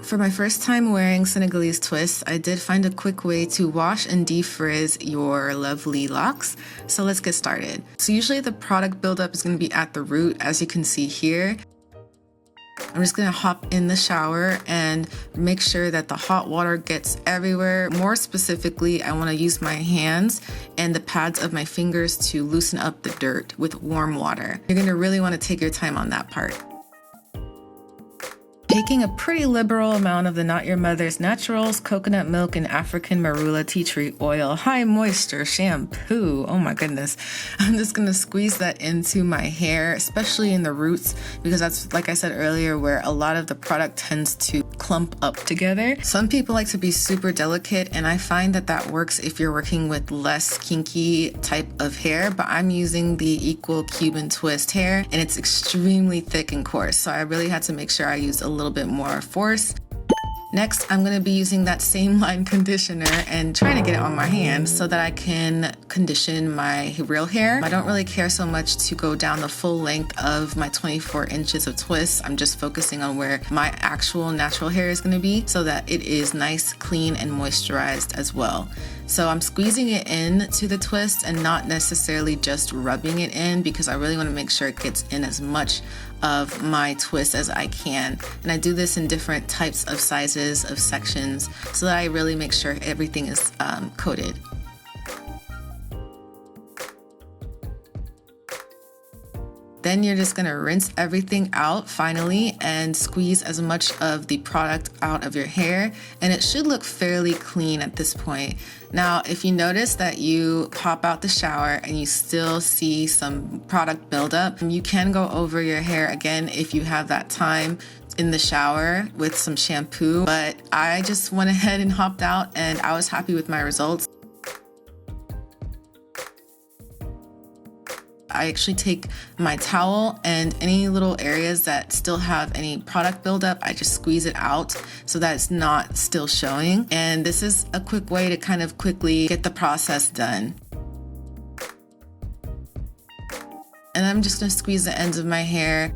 For my first time wearing Senegalese twists, I did find a quick way to wash and defrizz your lovely locks. So let's get started. So usually the product buildup is going to be at the root, as you can see here. I'm just going to hop in the shower and make sure that the hot water gets everywhere. More specifically, I want to use my hands and the pads of my fingers to loosen up the dirt with warm water. You're going to really want to take your time on that part. Taking a pretty liberal amount of the Not Your Mother's Naturals, coconut milk, and African marula tea tree oil, high moisture shampoo. Oh my goodness. I'm just going to squeeze that into my hair, especially in the roots, because that's, like I said earlier, where a lot of the product tends to clump up together. Some people like to be super delicate, and I find that that works if you're working with less kinky type of hair, but I'm using the Equal Cuban Twist hair, and it's extremely thick and coarse, so I really had to make sure I used a little bit more force. Next, I'm going to be using that same line conditioner and trying to get it on my hand so that I can condition my real hair. I don't really care so much to go down the full length of my 24 inches of twists. I'm just focusing on where my actual natural hair is going to be so that it is nice, clean, and moisturized as well. So I'm squeezing it in to the twist and not necessarily just rubbing it in, because I really want to make sure it gets in as much of my twist as I can. And I do this in different types of sizes of sections so that I really make sure everything is coated. Then you're just gonna rinse everything out finally and squeeze as much of the product out of your hair, and it should look fairly clean at this point. Now, if you notice that you pop out the shower and you still see some product buildup, you can go over your hair again if you have that time in the shower with some shampoo, but I just went ahead and hopped out and I was happy with my results. I actually take my towel and any little areas that still have any product buildup, I just squeeze it out so that it's not still showing. And this is a quick way to kind of quickly get the process done. And I'm just going to squeeze the ends of my hair.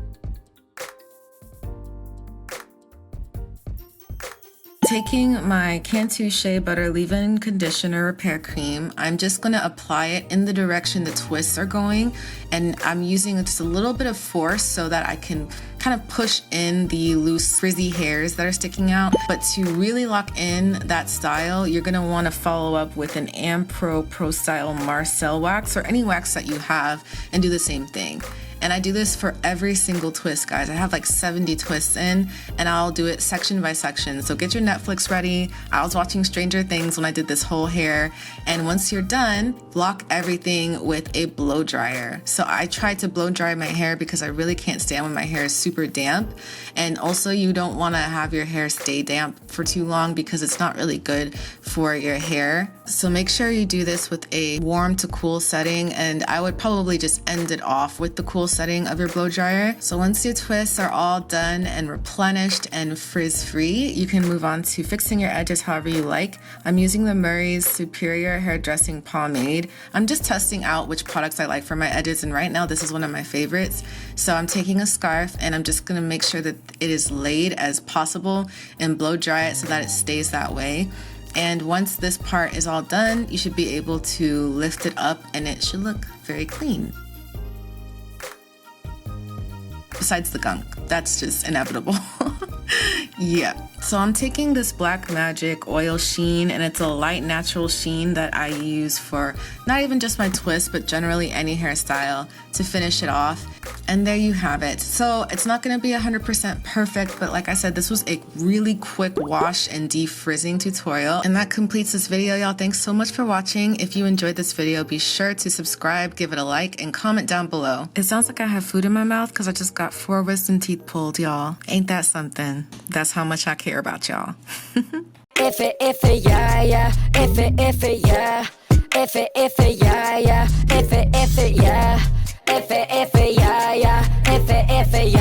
Taking my Cantu Shea Butter Leave-In Conditioner Repair Cream, I'm just going to apply it in the direction the twists are going, and I'm using just a little bit of force so that I can kind of push in the loose frizzy hairs that are sticking out. But to really lock in that style, you're going to want to follow up with an Ampro Pro Style Marcel wax or any wax that you have and do the same thing. And I do this for every single twist, guys. I have like 70 twists in, and I'll do it section by section. So get your Netflix ready. I was watching Stranger Things when I did this whole hair. And once you're done, block everything with a blow dryer. So I try to blow dry my hair because I really can't stand when my hair is super damp. And also you don't want to have your hair stay damp for too long because it's not really good for your hair. So make sure you do this with a warm to cool setting, and I would probably just end it off with the cool setting of your blow dryer. So once your twists are all done and replenished and frizz free, you can move on to fixing your edges however you like. I'm using the Murray's Superior Hairdressing Pomade. I'm just testing out which products I like for my edges, and right now this is one of my favorites. So I'm taking a scarf and I'm just going to make sure that it is laid as possible and blow dry it so that it stays that way. And once this part is all done, you should be able to lift it up and it should look very clean. Besides the gunk, that's just inevitable. Yeah, so I'm taking this Black Magic oil sheen, and it's a light natural sheen that I use for not even just my twist, but generally any hairstyle to finish it off. And there you have it. So it's not going to be 100% perfect, but like I said, this was a really quick wash and defrizzing tutorial. And that completes this video, y'all. Thanks so much for watching. If you enjoyed this video, be sure to subscribe, give it a like, and comment down below. It sounds like I have food in my mouth because I just got 4 wisdom teeth pulled, y'all. Ain't that something? That's how much I care about y'all. If it, yeah, yeah. If it, yeah. If it, yeah, yeah. If it, yeah. If it, yeah, yeah. If it, yeah.